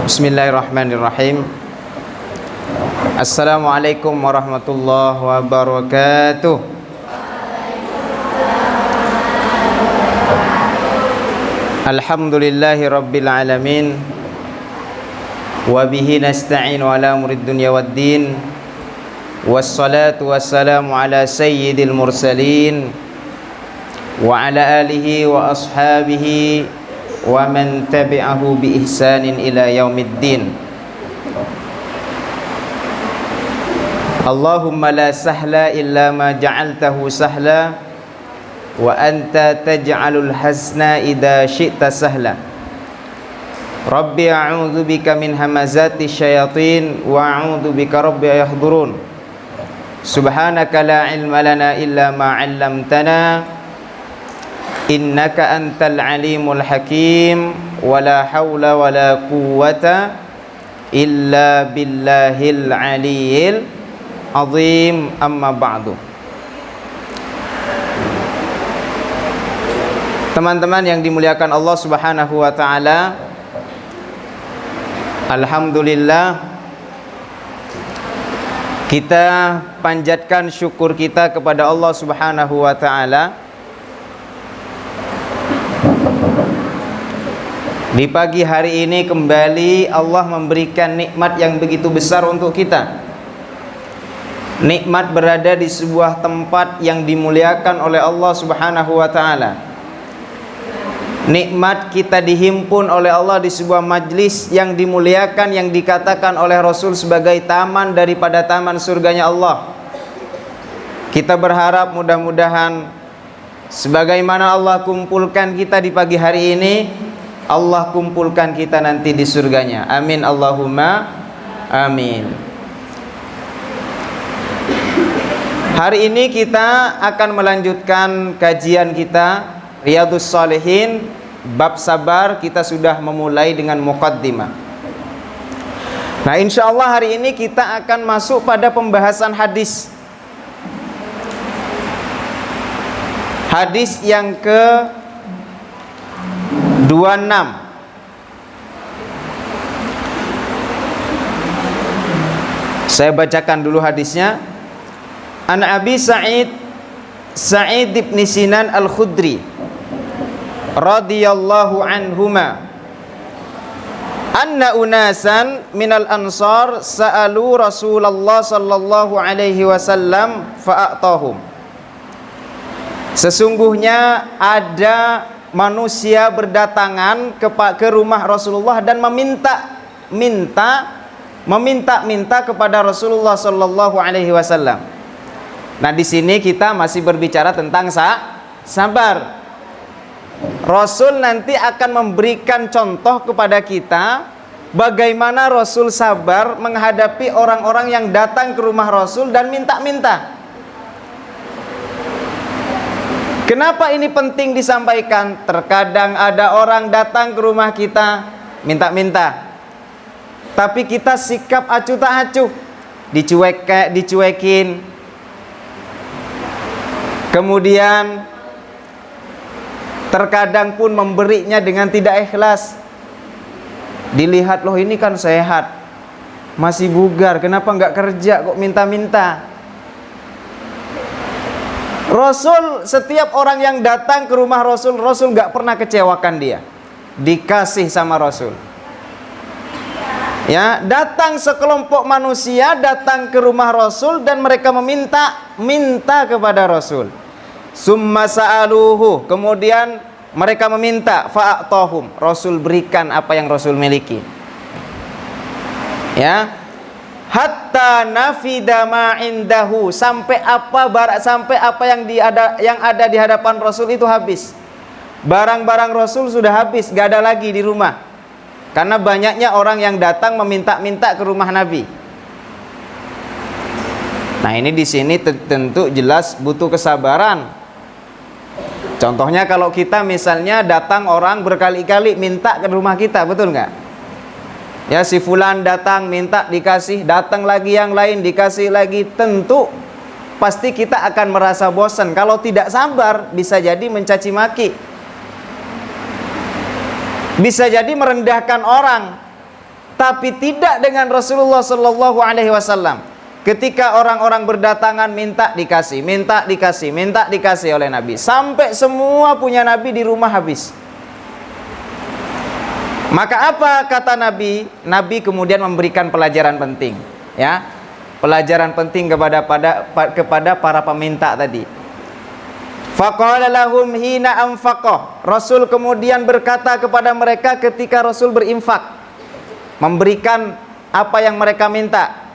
Bismillahirrahmanirrahim. Assalamualaikum warahmatullahi wabarakatuh. Alhamdulillahi rabbil alamin. Wabihi nasta'inu ala umurid dunya waddin. Wassalatu wassalamu ala sayyidil mursalin wa ala alihi wa ashabihi wa man tabi'ahu bi ihsanin ila yaumiddin. Allahumma la sahla illa ma ja'altahu sahla wa anta taj'alul hasna idza syi'ta sahla. Rabbi a'udzu bika min hamazati syayatin wa a'udzu bika rabbi yahdurun. Subhanaka la ilma lana illa ma 'allamtana innaka antal alimul hakim. Wala hawla wala quwwata illa billahil aliyil azim. Amma ba'du. Teman-teman yang dimuliakan Allah Subhanahu wa taala, alhamdulillah kita panjatkan syukur kita kepada Allah Subhanahu wa taala. Di pagi hari ini kembali Allah memberikan nikmat yang begitu besar untuk kita. Nikmat berada di sebuah tempat yang dimuliakan oleh Allah Subhanahu wa taala. Nikmat kita dihimpun oleh Allah di sebuah majlis yang dimuliakan, yang dikatakan oleh Rasul sebagai taman daripada taman surganya Allah. Kita berharap mudah-mudahan sebagaimana Allah kumpulkan kita di pagi hari ini, Allah kumpulkan kita nanti di surganya. Amin Allahumma amin. Hari ini kita akan melanjutkan kajian kita Riyadhus Shalihin, bab sabar. Kita sudah memulai dengan muqaddimah. Nah, insya Allah hari ini kita akan masuk pada pembahasan hadis. Hadis yang ke 26. Saya bacakan dulu hadisnya. An Abi Sa'id bin Sinan Al-Khudri radhiyallahu anhuma anna unasan minal ansar sa'alu Rasulullah sallallahu alaihi wasallam fa'atahum. Sesungguhnya ada manusia berdatangan ke rumah Rasulullah dan meminta kepada Rasulullah sallallahu alaihi wasallam. Nah, di sini kita masih berbicara tentang sabar. Rasul nanti akan memberikan contoh kepada kita bagaimana Rasul sabar menghadapi orang-orang yang datang ke rumah Rasul dan minta-minta. Kenapa ini penting disampaikan? Terkadang ada orang datang ke rumah kita minta-minta, tapi kita sikap acuh tak acuh, dicuekin. Kemudian terkadang pun memberinya dengan tidak ikhlas. Dilihat, loh ini kan sehat, masih bugar, kenapa nggak kerja kok minta-minta. Rasul, setiap orang yang datang ke rumah Rasul, Rasul nggak pernah kecewakan dia. Dikasih sama Rasul. Ya, datang sekelompok manusia datang ke rumah Rasul dan mereka minta kepada Rasul. Summa sa'aluhu, kemudian mereka meminta, fa'atahum, Rasul berikan apa yang Rasul miliki. Ya. Hatta nafida ma indahu, sampai apa yang ada di hadapan Rasul itu habis. Barang-barang Rasul sudah habis, gak ada lagi di rumah. Karena banyaknya orang yang datang meminta-minta ke rumah Nabi. Nah, ini di sini tentu jelas butuh kesabaran. Contohnya kalau kita misalnya datang orang berkali-kali minta ke rumah kita, betul nggak? Ya, si fulan datang minta dikasih, datang lagi yang lain dikasih lagi, tentu pasti kita akan merasa bosan. Kalau tidak sabar bisa jadi mencaci maki. bisa jadi merendahkan orang. Tapi tidak dengan Rasulullah Sallallahu Alaihi Wasallam. Ketika orang-orang berdatangan minta dikasih, minta dikasih, minta dikasih oleh Nabi, sampai semua punya Nabi di rumah habis. Maka apa kata Nabi? Nabi kemudian memberikan pelajaran penting, ya, pelajaran penting kepada para peminta tadi. Faqala lahum hina anfaqah. Rasul kemudian berkata kepada mereka ketika Rasul berinfak, memberikan apa yang mereka minta.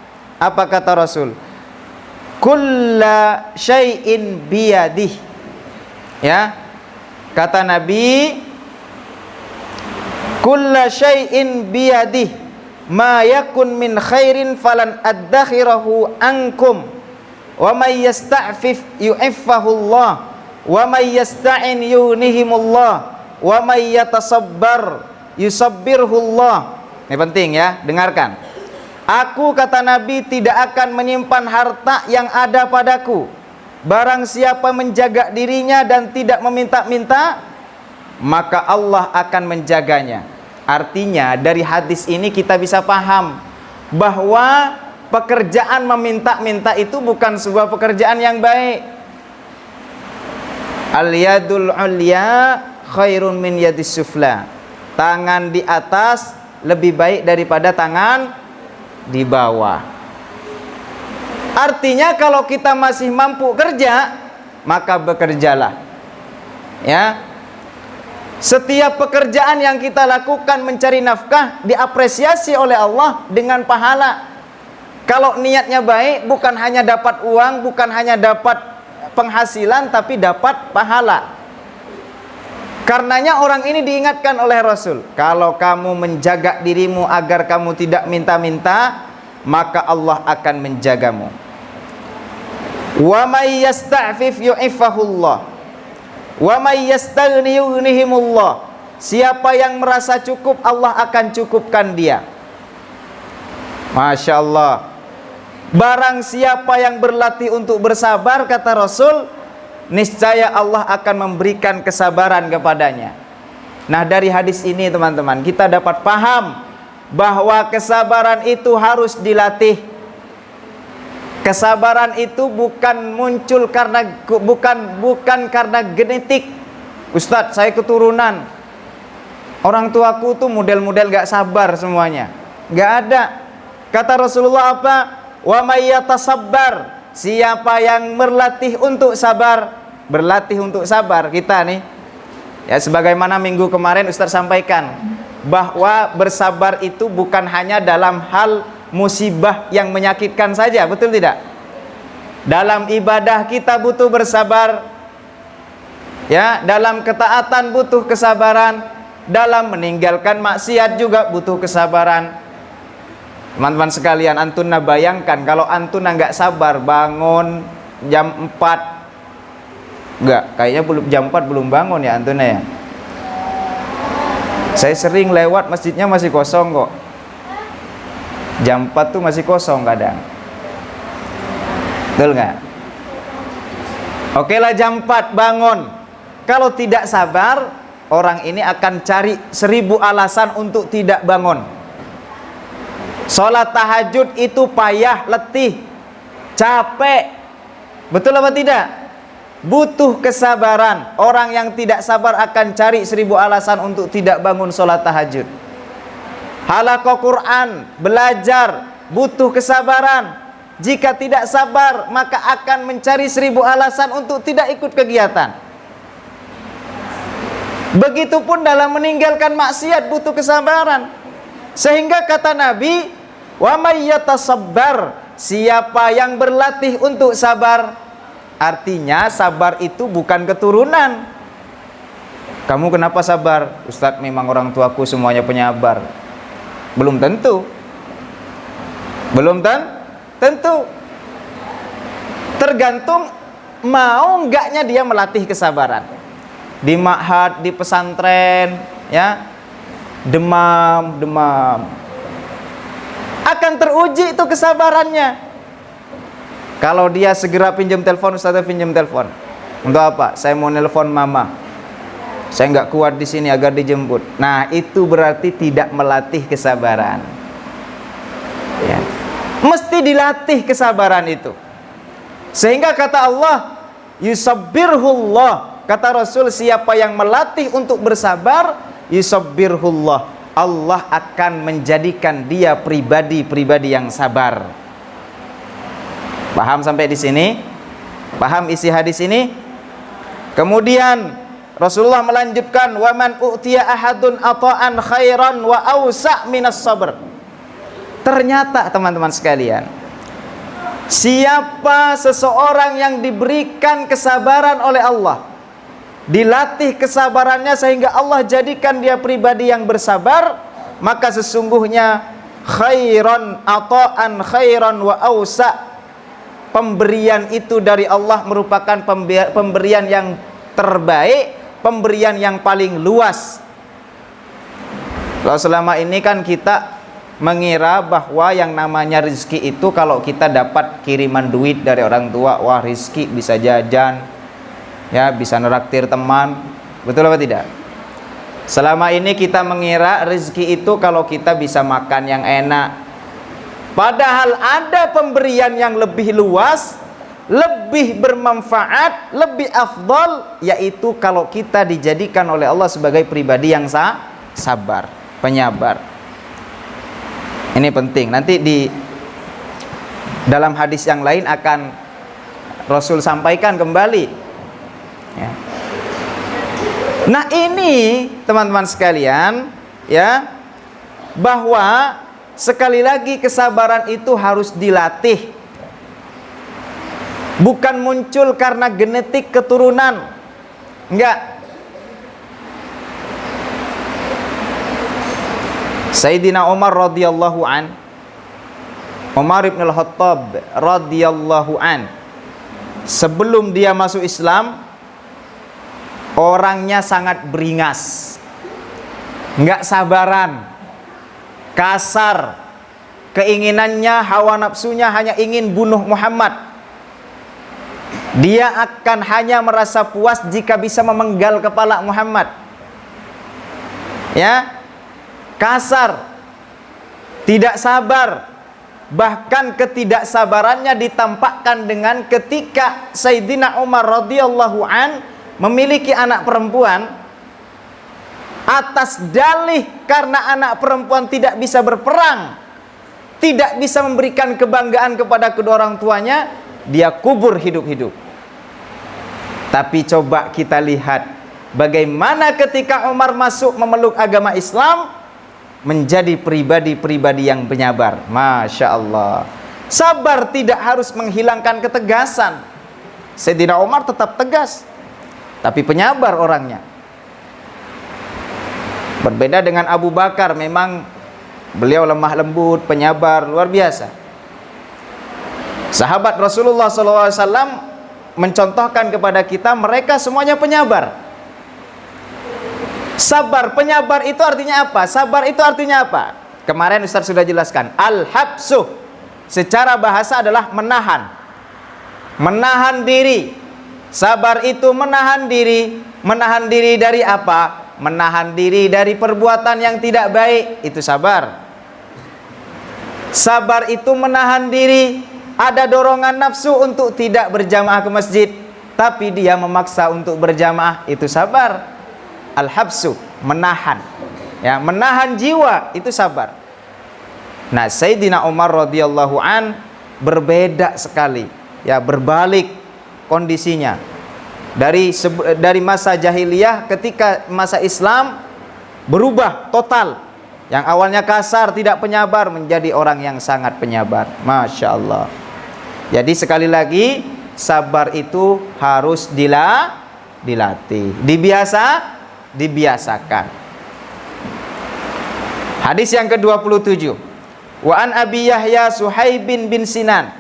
Apa kata Rasul? Kulla syai'in biyadih. Ya. Kata Nabi, kulla syai'in biyadih, ma yakun min khairin falan addakhirahu ankum, wa may yasta'fif yu'iffahu Allah, wa may yasta'in yunihimullah, wa may yatasabbar yusabbirhu Allah. Ini penting ya, dengarkan. Aku, kata Nabi, tidak akan menyimpan harta yang ada padaku. Barang siapa menjaga dirinya dan tidak meminta-minta, maka Allah akan menjaganya. Artinya dari hadis ini kita bisa paham bahwa pekerjaan meminta-minta itu bukan sebuah pekerjaan yang baik. Al-yadul ulya khairun min yadis sufla. Tangan di atas lebih baik daripada tangan di bawah. Artinya kalau kita masih mampu kerja, maka bekerjalah. Ya. Setiap pekerjaan yang kita lakukan mencari nafkah diapresiasi oleh Allah dengan pahala. Kalau niatnya baik, bukan hanya dapat uang, bukan hanya dapat penghasilan, tapi dapat pahala. Karenanya orang ini diingatkan oleh Rasul, kalau kamu menjaga dirimu agar kamu tidak minta-minta, maka Allah akan menjagamu. Wa may yasta'fif yu'iffahullah, wa may yastaghni yughnihimullah. Siapa yang merasa cukup, Allah akan cukupkan dia. Masya Allah. Barang siapa yang berlatih untuk bersabar, kata Rasul, niscaya Allah akan memberikan kesabaran kepadanya. Nah, dari hadis ini teman-teman, kita dapat paham bahwa kesabaran itu harus dilatih. Kesabaran itu bukan muncul karena bukan karena genetik. Ustadz, saya keturunan, orang tuaku tuh model-model gak sabar semuanya. Gak ada. Kata Rasulullah apa? Wa may yatasabbar. Siapa yang berlatih untuk sabar, berlatih untuk sabar, kita nih ya, sebagaimana minggu kemarin Ustaz sampaikan bahwa bersabar itu bukan hanya dalam hal musibah yang menyakitkan saja, betul tidak? Dalam ibadah kita butuh bersabar, ya, dalam ketaatan butuh kesabaran, dalam meninggalkan maksiat juga butuh kesabaran. Teman-teman sekalian, antuna bayangkan kalau antuna nggak sabar bangun jam 4. Enggak, kayaknya belum jam 4 belum bangun ya antuna ya. Saya sering lewat masjidnya masih kosong kok. Jam 4 tuh masih kosong kadang. Betul nggak? Oke lah, jam 4 bangun. Kalau tidak sabar, orang ini akan cari 1000 alasan untuk tidak bangun. Sholat tahajud itu payah, letih, capek. Betul apa tidak? Butuh kesabaran. Orang yang tidak sabar akan cari 1000 alasan untuk tidak bangun sholat tahajud. Halaqah Quran, belajar, butuh kesabaran. Jika tidak sabar, maka akan mencari 1000 alasan untuk tidak ikut kegiatan. Begitupun dalam meninggalkan maksiat butuh kesabaran. Sehingga kata Nabi, wa may yatasabbar, siapa yang berlatih untuk sabar. Artinya sabar itu bukan keturunan. Kamu kenapa sabar? Ustadz, memang orang tuaku semuanya penyabar. Belum tentu. Belum tentu. Tergantung mau enggaknya dia melatih kesabaran. Di ma'had, di pesantren, ya, demam. Akan teruji itu kesabarannya. Kalau dia segera pinjam telepon, Ustazah pinjam telepon. Untuk apa? Saya mau nelpon mama. Saya nggak kuat di sini agar dijemput. Nah, itu berarti tidak melatih kesabaran. Mesti dilatih kesabaran itu. Sehingga kata Allah, yusabbirhullah. Kata Rasul, siapa yang melatih untuk bersabar, yusabbirhullah, Allah akan menjadikan dia pribadi-pribadi yang sabar. Paham sampai di sini? Paham isi hadis ini? Kemudian Rasulullah melanjutkan, wa man u'tiya ahadun ata'an khairan wa awsa' minas sabr. Ternyata teman-teman sekalian, siapa seseorang yang diberikan kesabaran oleh Allah, dilatih kesabarannya sehingga Allah jadikan dia pribadi yang bersabar, maka sesungguhnya khairan ata'an khairan wa awsa', pemberian itu dari Allah merupakan pemberian yang terbaik, pemberian yang paling luas. Kalau selama ini kan kita mengira bahwa yang namanya rezeki itu kalau kita dapat kiriman duit dari orang tua, wah rezeki bisa jajan, ya bisa neraktir teman. Betul apa tidak? Selama ini kita mengira rezeki itu kalau kita bisa makan yang enak. Padahal ada pemberian yang lebih luas, lebih bermanfaat, lebih afdal, yaitu kalau kita dijadikan oleh Allah sebagai pribadi yang sabar, penyabar. Ini penting. Nanti di dalam hadis yang lain akan Rasul sampaikan kembali. Ya. Nah ini teman-teman sekalian, ya, bahwa sekali lagi kesabaran itu harus dilatih. Bukan muncul karena genetik keturunan. Enggak. Sayyidina Umar radhiyallahu an, Umar ibn al-Khattab radhiyallahu an, sebelum dia masuk Islam, orangnya sangat beringas, enggak sabaran, kasar, keinginannya, hawa nafsunya hanya ingin bunuh Muhammad. Dia akan hanya merasa puas jika bisa memenggal kepala Muhammad. Ya, kasar, tidak sabar. Bahkan ketidaksabarannya ditampakkan dengan ketika Sayyidina Umar radhiyallahu an memiliki anak perempuan, atas dalih karena anak perempuan tidak bisa berperang, tidak bisa memberikan kebanggaan kepada kedua orang tuanya, dia kubur hidup-hidup. Tapi coba kita lihat bagaimana ketika Umar masuk memeluk agama Islam, menjadi pribadi-pribadi yang penyabar. Masya Allah. Sabar tidak harus menghilangkan ketegasan. Sayyidina Umar tetap tegas, tapi penyabar orangnya. Berbeda dengan Abu Bakar, memang beliau lemah lembut, penyabar, luar biasa. Sahabat Rasulullah SAW mencontohkan kepada kita, mereka semuanya penyabar. Sabar, penyabar itu artinya apa? Sabar itu artinya apa? Kemarin Ustaz sudah jelaskan. Al-habsu secara bahasa adalah menahan. Menahan diri. Sabar itu menahan diri. Menahan diri dari apa? Menahan diri dari perbuatan yang tidak baik. Itu sabar. Sabar itu menahan diri. Ada dorongan nafsu untuk tidak berjamaah ke masjid, tapi dia memaksa untuk berjamaah. Itu sabar. Al-habsu, menahan, ya, menahan jiwa, itu sabar. Nah, Sayyidina Umar radhiyallahu an berbeda sekali, ya, berbalik kondisinya dari masa jahiliyah. Ketika masa Islam berubah total, yang awalnya kasar, tidak penyabar, menjadi orang yang sangat penyabar. Masya Allah. Jadi sekali lagi, sabar itu harus dilatih, dibiasakan. Hadis yang ke-27. Wa an Abi Yahya Suhaib bin Sinan.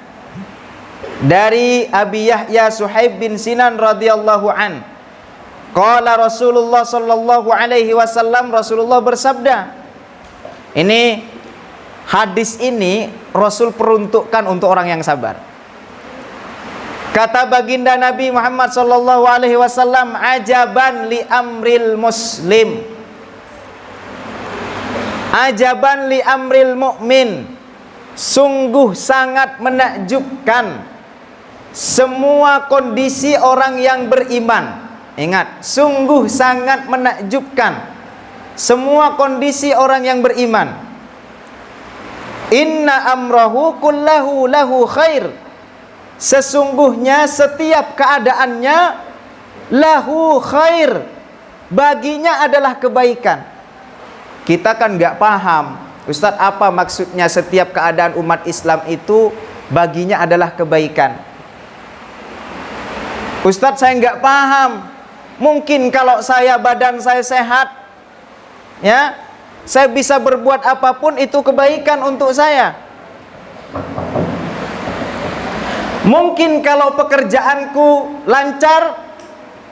Dari Abi Yahya Suhaib bin Sinan radhiyallahu an. Qala Rasulullah sallallahu alaihi wasallam, Rasulullah bersabda. Ini hadis ini Rasul peruntukkan untuk orang yang sabar. Kata baginda Nabi Muhammad sallallahu alaihi wasallam, ajaban li amril muslim, ajaban li amril mu'min, sungguh sangat menakjubkan semua kondisi orang yang beriman. Ingat, sungguh sangat menakjubkan semua kondisi orang yang beriman. Inna amrahu kullahu lahu khair. Sesungguhnya setiap keadaannya lahu khair, baginya adalah kebaikan. Kita kan nggak paham, Ustadz, apa maksudnya setiap keadaan umat Islam itu baginya adalah kebaikan. Ustadz, saya nggak paham. Mungkin kalau badan saya sehat, ya, saya bisa berbuat apapun, itu kebaikan untuk saya. Mungkin kalau pekerjaanku lancar,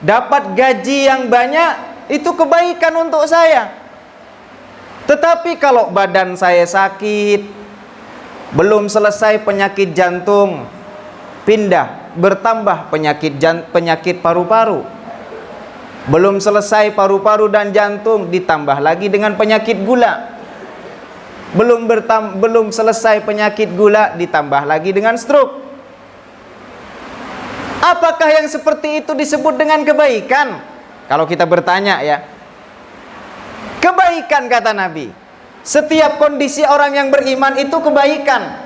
dapat gaji yang banyak, itu kebaikan untuk saya. Tetapi kalau badan saya sakit, belum selesai penyakit jantung, pindah, bertambah penyakit paru-paru. Belum selesai paru-paru dan jantung, ditambah lagi dengan penyakit gula. Belum selesai penyakit gula, ditambah lagi dengan stroke. Apakah yang seperti itu disebut dengan kebaikan? Kalau kita bertanya, ya, kebaikan kata Nabi, setiap kondisi orang yang beriman itu kebaikan.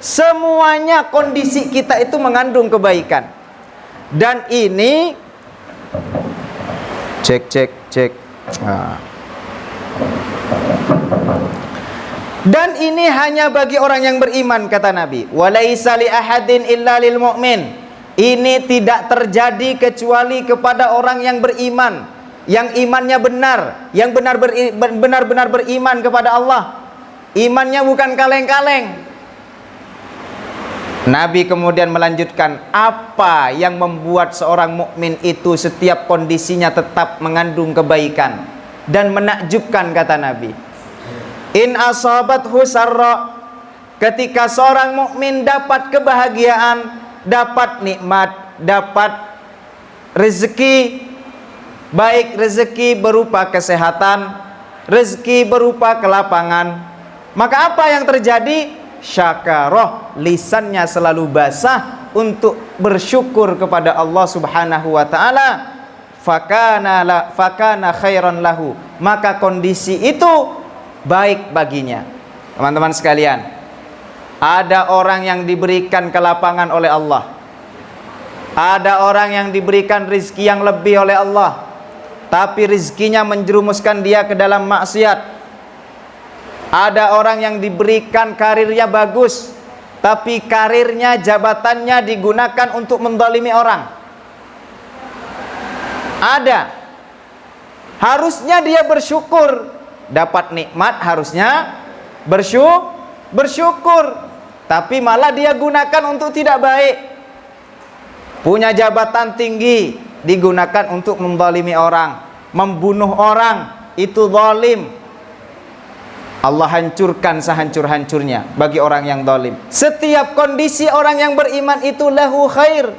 Semuanya kondisi kita itu mengandung kebaikan. Dan ini cek. Dan ini hanya bagi orang yang beriman kata Nabi. Walaisa li ahadin illa lil mu'min. Ini tidak terjadi kecuali kepada orang yang beriman, yang imannya benar, yang benar-benar beriman kepada Allah. Imannya bukan kaleng-kaleng. Nabi kemudian melanjutkan, apa yang membuat seorang mukmin itu setiap kondisinya tetap mengandung kebaikan dan menakjubkan kata Nabi. In asabathu sarra, ketika seorang mukmin dapat kebahagiaan, dapat nikmat, dapat rezeki, baik rezeki berupa kesehatan, rezeki berupa kelapangan, maka apa yang terjadi? Syakarah, lisannya selalu basah untuk bersyukur kepada Allah Subhanahu wa taala. Fakana khairan lahu, maka kondisi itu baik baginya. Teman-teman sekalian, ada orang yang diberikan kelapangan oleh Allah, ada orang yang diberikan rizki yang lebih oleh Allah, tapi rizkinya menjerumuskan dia ke dalam maksiat. Ada orang yang diberikan karirnya bagus, tapi karirnya, jabatannya digunakan untuk mendolimi orang. Ada. Harusnya dia bersyukur, dapat nikmat, harusnya bersyukur, tapi malah dia gunakan untuk tidak baik. Punya jabatan tinggi, digunakan untuk mendolimi orang, membunuh orang, itu zalim. Allah hancurkan sehancur-hancurnya bagi orang yang zalim. Setiap kondisi orang yang beriman itu lahu khair.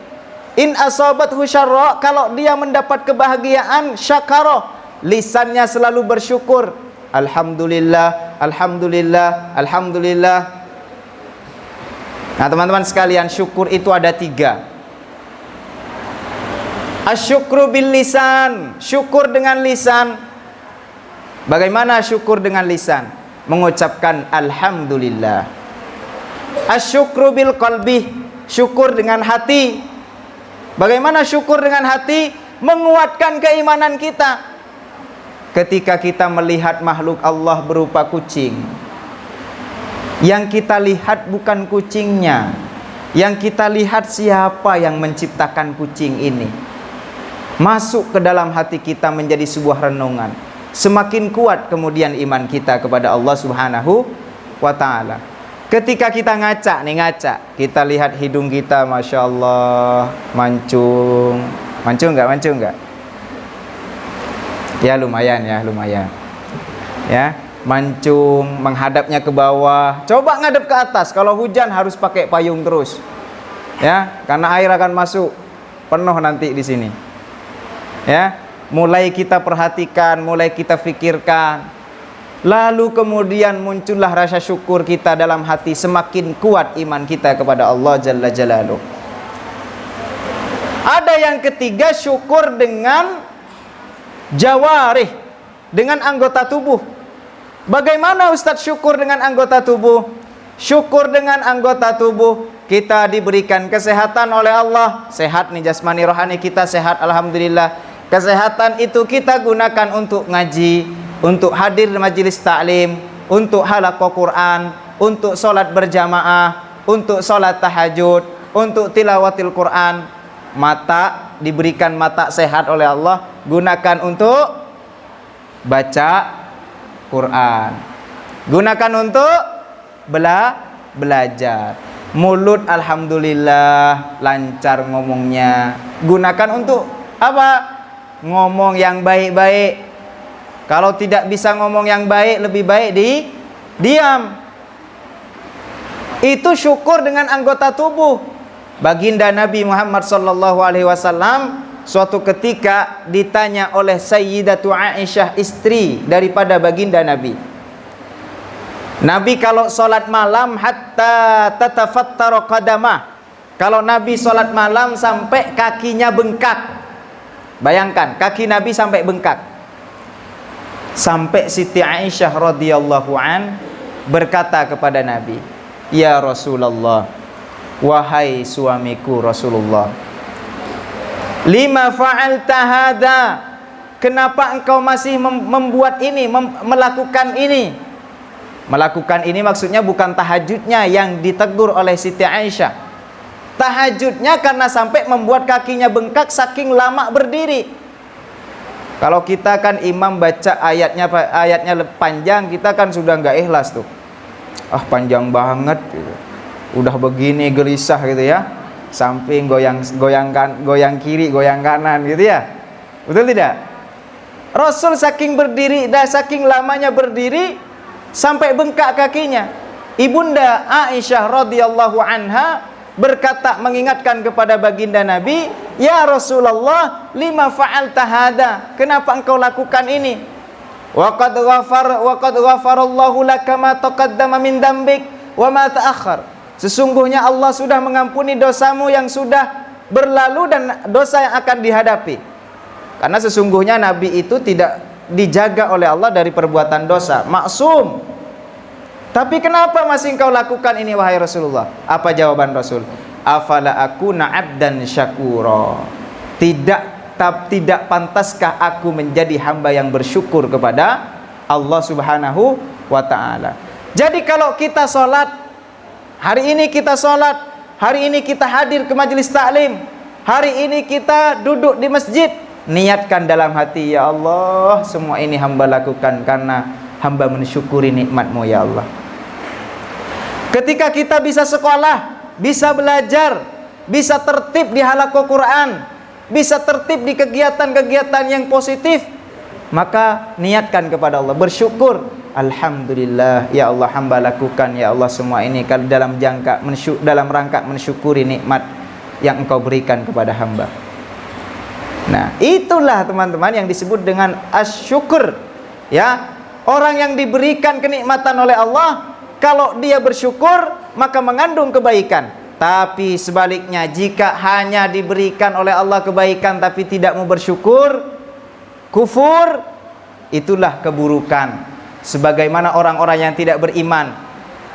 In asabathu syarra, kalau dia mendapat kebahagiaan, syakara, lisannya selalu bersyukur. Alhamdulillah, alhamdulillah, alhamdulillah. Nah teman-teman sekalian, syukur itu ada 3. Asyukru bil lisan, syukur dengan lisan. Bagaimana syukur dengan lisan? Mengucapkan alhamdulillah. Asyukru bil qalbi, syukur dengan hati. Bagaimana syukur dengan hati? Menguatkan keimanan kita. Ketika kita melihat makhluk Allah berupa kucing, yang kita lihat bukan kucingnya, yang kita lihat siapa yang menciptakan kucing ini. Masuk ke dalam hati kita menjadi sebuah renungan. Semakin kuat kemudian iman kita kepada Allah Subhanahu wa ta'ala. Ketika kita ngaca, kita lihat hidung kita, Masya Allah, mancung nggak? Ya lumayan. Ya, mancung, menghadapnya ke bawah. Coba ngadep ke atas, kalau hujan harus pakai payung terus. Ya, karena air akan masuk penuh nanti di sini. Ya, mulai kita perhatikan, mulai kita fikirkan. Lalu kemudian muncullah rasa syukur kita dalam hati, semakin kuat iman kita kepada Allah Jalla Jalaluh. Ada yang ketiga, syukur dengan jawarih, dengan anggota tubuh. Bagaimana Ustadz syukur dengan anggota tubuh? Syukur dengan anggota tubuh, kita diberikan kesehatan oleh Allah. Sehat nih jasmani rohani kita sehat, alhamdulillah. Kesehatan itu kita gunakan untuk ngaji, untuk hadir di majelis taklim, untuk halaqah Quran, untuk sholat berjamaah, untuk sholat tahajud, untuk tilawatil Quran. Mata diberikan mata sehat oleh Allah, gunakan untuk baca Quran, gunakan untuk belajar. Mulut alhamdulillah lancar ngomongnya, gunakan untuk apa? Ngomong yang baik-baik. Kalau tidak bisa ngomong yang baik, lebih baik diam. Itu syukur dengan anggota tubuh. Baginda Nabi Muhammad SAW suatu ketika ditanya oleh Sayyidatu Aisyah, istri daripada baginda Nabi. Nabi kalau sholat malam hatta tatafattara qadamah. Kalau Nabi sholat malam sampai kakinya bengkak. Bayangkan, kaki Nabi sampai bengkak. Sampai Siti Aisyah radhiyallahu an berkata kepada Nabi, "Ya Rasulullah, wahai suamiku Rasulullah, lima fa'alta hadza? Kenapa engkau masih membuat ini, melakukan ini?" Melakukan ini maksudnya bukan tahajudnya yang ditegur oleh Siti Aisyah. Tahajudnya karena sampai membuat kakinya bengkak saking lama berdiri. Kalau kita kan imam baca ayatnya panjang, kita kan sudah nggak ikhlas tuh. Ah panjang banget gitu. Udah begini gelisah gitu ya. Samping goyang kiri, goyang kanan gitu ya. Betul tidak? Rasul saking berdiri, saking lamanya berdiri sampai bengkak kakinya. Ibunda Aisyah radhiyallahu anha berkata, mengingatkan kepada baginda Nabi, "Ya Rasulullah, lima fa'alta hadza? Kenapa engkau lakukan ini? Wa qad ghafarallahu laka ma taqaddama min dzambik wa ma ta'akhkhar." Sesungguhnya Allah sudah mengampuni dosamu yang sudah berlalu dan dosa yang akan dihadapi. Karena sesungguhnya Nabi itu tidak dijaga oleh Allah dari perbuatan dosa, maksum. Tapi kenapa masih engkau lakukan ini wahai Rasulullah? Apa jawaban Rasul? Afala akuna abdan syakura. Tidak pantaskah aku menjadi hamba yang bersyukur kepada Allah Subhanahu wa taala. Jadi kalau kita sholat, hari ini kita sholat, hari ini kita hadir ke majelis taklim, hari ini kita duduk di masjid, niatkan dalam hati, ya Allah, semua ini hamba lakukan karena hamba mensyukuri nikmat-Mu ya Allah. Ketika kita bisa sekolah, bisa belajar, bisa tertib di halaqah Quran, bisa tertib di kegiatan-kegiatan yang positif, maka niatkan kepada Allah, bersyukur. Alhamdulillah, ya Allah, hamba lakukan ya Allah semua ini dalam rangka mensyukuri nikmat yang Engkau berikan kepada hamba. Nah, itulah teman-teman yang disebut dengan asyukur. Ya, orang yang diberikan kenikmatan oleh Allah, kalau dia bersyukur maka mengandung kebaikan. Tapi sebaliknya, jika hanya diberikan oleh Allah kebaikan tapi tidak mau bersyukur, kufur, itulah keburukan. Sebagaimana orang-orang yang tidak beriman.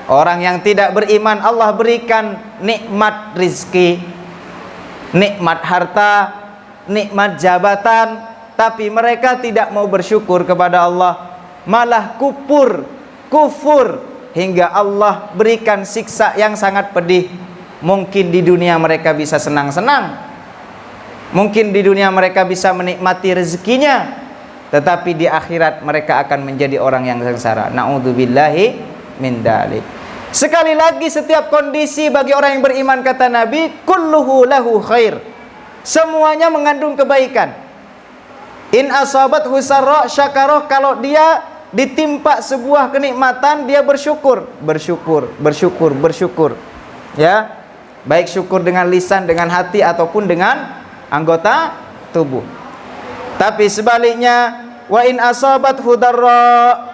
Orang yang tidak beriman Allah berikan nikmat rizki, nikmat harta, nikmat jabatan, tapi mereka tidak mau bersyukur kepada Allah, malah kufur, hingga Allah berikan siksa yang sangat pedih. Mungkin di dunia mereka bisa senang-senang, mungkin di dunia mereka bisa menikmati rezekinya, tetapi di akhirat mereka akan menjadi orang yang sengsara. Na'udzubillahi min dzalik. Sekali lagi, setiap kondisi bagi orang yang beriman, kata Nabi, kulluhu lahu khair, semuanya mengandung kebaikan. In asabathu sarra syakara, kalau dia ditimpa sebuah kenikmatan, dia bersyukur. Ya, baik syukur dengan lisan, dengan hati, ataupun dengan anggota tubuh. Tapi sebaliknya, wa in asabathu darra,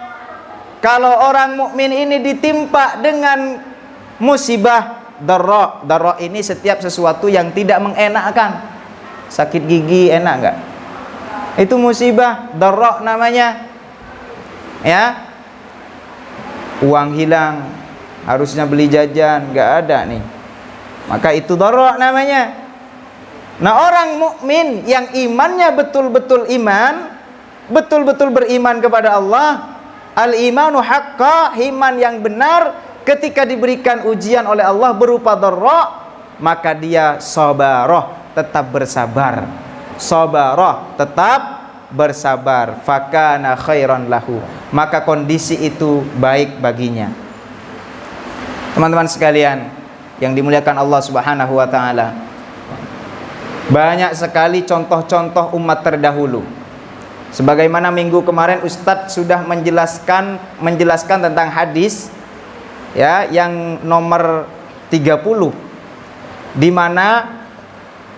kalau orang mukmin ini ditimpa dengan musibah darra ini setiap sesuatu yang tidak mengenakkan. Sakit gigi enak enggak? Itu musibah darra namanya. Ya. Uang hilang, harusnya beli jajan, enggak ada nih. Maka itu darra namanya. Nah, orang mukmin yang imannya betul-betul iman, betul-betul beriman kepada Allah, al-imanu haqqa, iman yang benar, ketika diberikan ujian oleh Allah berupa darra, maka dia sabarah, tetap bersabar. Sabarah, tetap bersabar. Fakana khairan lahu, maka kondisi itu baik baginya. Teman-teman sekalian yang dimuliakan Allah Subhanahu wa taala, banyak sekali contoh-contoh umat terdahulu. Sebagaimana minggu kemarin Ustadz sudah menjelaskan tentang hadis ya yang nomor 30, di mana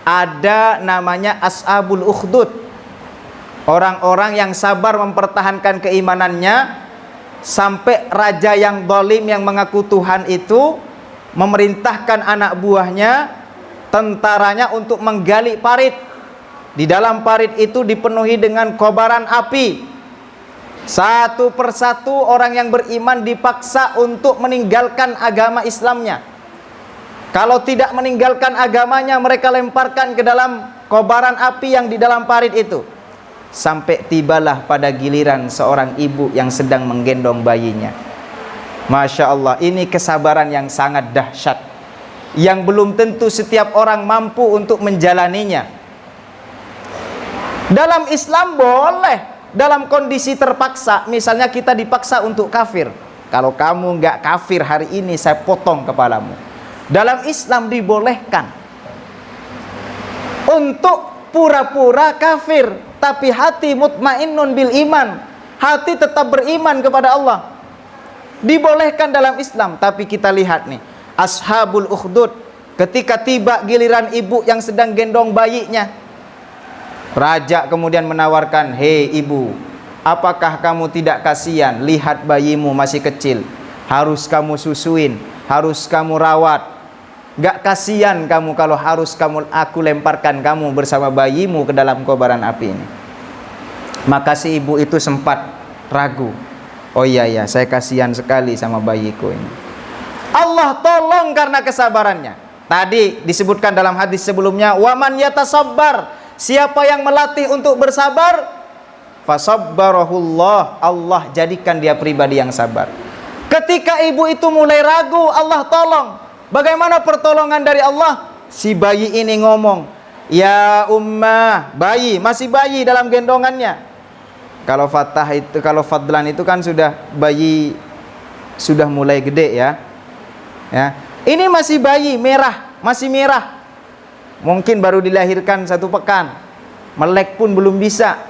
ada namanya ashabul ukhdud, orang-orang yang sabar mempertahankan keimanannya sampai raja yang zalim yang mengaku Tuhan itu memerintahkan anak buahnya, tentaranya untuk menggali parit. Di dalam parit itu dipenuhi dengan kobaran api. Satu persatu orang yang beriman dipaksa untuk meninggalkan agama Islamnya. Kalau tidak meninggalkan agamanya, mereka lemparkan ke dalam kobaran api yang di dalam parit itu. Sampai tibalah pada giliran seorang ibu yang sedang menggendong bayinya. Masya Allah, ini kesabaran yang sangat dahsyat, yang belum tentu setiap orang mampu untuk menjalaninya. Dalam Islam boleh dalam kondisi terpaksa, misalnya kita dipaksa untuk kafir. Kalau kamu nggak kafir hari ini, saya potong kepalamu. Dalam Islam dibolehkan untuk pura-pura kafir, tapi hati mutmainnun bil iman, hati tetap beriman kepada Allah. Dibolehkan dalam Islam. Tapi kita lihat nih, ashabul ukhdud, ketika tiba giliran ibu yang sedang gendong bayinya, raja kemudian menawarkan, hei ibu, apakah kamu tidak kasihan lihat bayimu masih kecil, harus kamu susuin, harus kamu rawat, gak kasihan kamu kalau harus aku lemparkan kamu bersama bayimu ke dalam kobaran api ini? Maka si ibu itu sempat ragu, oh iya ya, saya kasihan sekali sama bayiku ini. Allah tolong karena kesabarannya. Tadi disebutkan dalam hadis sebelumnya, waman yatasabbar, siapa yang melatih untuk bersabar, fasabbarahullah, Allah jadikan dia pribadi yang sabar. Ketika ibu itu mulai ragu, Allah tolong. Bagaimana pertolongan dari Allah? Si bayi ini ngomong, ya ummah, bayi, masih bayi dalam gendongannya. Kalau Fadlan itu kan sudah bayi, sudah mulai gede ya. Ya, ini masih bayi, masih merah. Mungkin baru dilahirkan 1 pekan, melek pun belum bisa.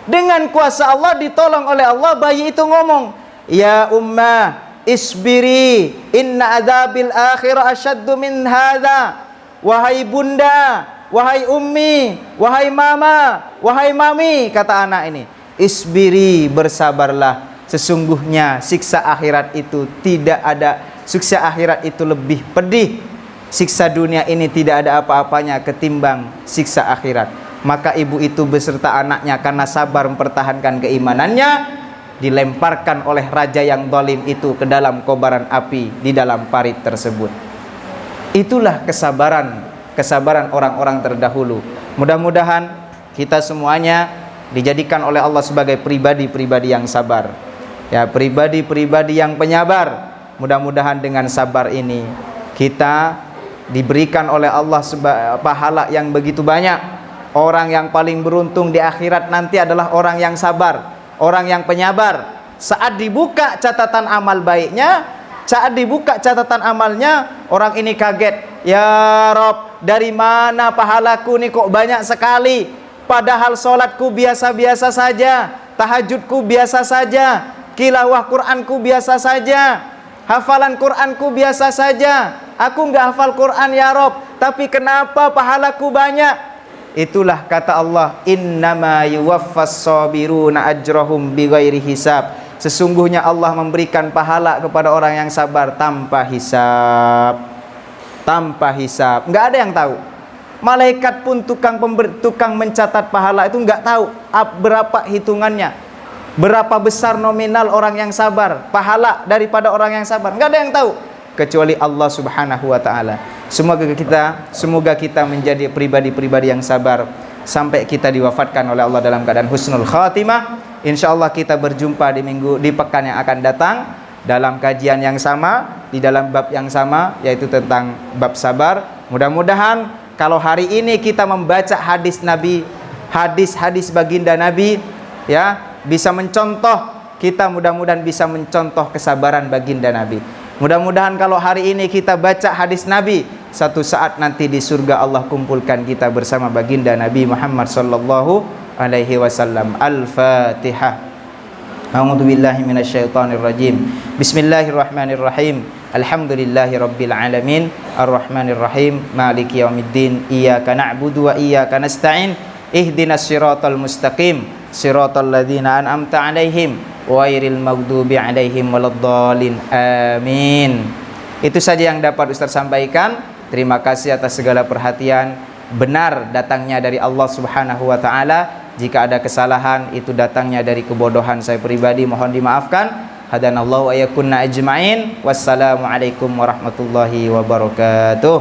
Dengan kuasa Allah, ditolong oleh Allah, bayi itu ngomong, ya ummah isbiri, inna adzabil akhirah asyaddu min hadza. Wahai bunda, wahai ummi, wahai mama, wahai mami, kata anak ini, isbiri, bersabarlah, sesungguhnya siksa akhirat itu tidak ada, siksa akhirat itu lebih pedih. Siksa dunia ini tidak ada apa-apanya ketimbang siksa akhirat. Maka ibu itu beserta anaknya karena sabar mempertahankan keimanannya, dilemparkan oleh raja yang zalim itu ke dalam kobaran api di dalam parit tersebut. Itulah kesabaran orang-orang terdahulu. Mudah-mudahan kita semuanya dijadikan oleh Allah sebagai pribadi-pribadi yang sabar. Ya, pribadi-pribadi yang penyabar. Mudah-mudahan dengan sabar ini kita diberikan oleh Allah pahala yang begitu banyak. Orang yang paling beruntung di akhirat nanti adalah orang yang sabar, orang yang penyabar. Saat dibuka catatan amal baiknya, saat dibuka catatan amalnya, orang ini kaget, ya Rob, dari mana pahalaku nih kok banyak sekali, padahal sholatku biasa-biasa saja, tahajudku biasa saja, tilawah Quranku biasa saja, hafalan Quranku biasa saja. Aku nggak hafal Quran ya Rob, tapi kenapa pahalaku banyak? Itulah kata Allah, innama yuwaffas sabiruna ajrahum bighairi hisab. Sesungguhnya Allah memberikan pahala kepada orang yang sabar tanpa hisab. Tanpa hisab. Nggak ada yang tahu. Malaikat pun tukang mencatat pahala itu nggak tahu berapa hitungannya. Berapa besar nominal orang yang sabar, pahala daripada orang yang sabar. Nggak ada yang tahu kecuali Allah Subhanahu wa taala. Semoga kita menjadi pribadi-pribadi yang sabar sampai kita diwafatkan oleh Allah dalam keadaan husnul khatimah. Insyaallah kita berjumpa di pekan yang akan datang dalam kajian yang sama, di dalam bab yang sama, yaitu tentang bab sabar. Mudah-mudahan kalau hari ini kita membaca hadis Nabi, hadis-hadis baginda Nabi, ya, bisa mencontoh, kita mudah-mudahan bisa mencontoh kesabaran baginda Nabi. Mudah-mudahan kalau hari ini kita baca hadis Nabi, satu saat nanti di surga Allah kumpulkan kita bersama baginda Nabi Muhammad sallallahu alaihi wasallam. Al-Fatihah. A'udzu billahi minasyaitonir rajim. Bismillahirrahmanirrahim. Alhamdulillahirabbil alamin. Arrahmanir rahim. Maliki yaumiddin. Iyyaka na'budu wa iyyaka nasta'in. Ihdinas siratal mustaqim. Siratal ladzina an'amta 'alaihim ghairil maghdubi 'alaihim waladdallin. Amin. Itu saja yang dapat Ustaz sampaikan. Terima kasih atas segala perhatian. Benar datangnya dari Allah Subhanahu wa taala. Jika ada kesalahan itu datangnya dari kebodohan saya pribadi, mohon dimaafkan. Hadanallahu wa iyyakunna ajma'in. Wassalamualaikum warahmatullahi wabarakatuh.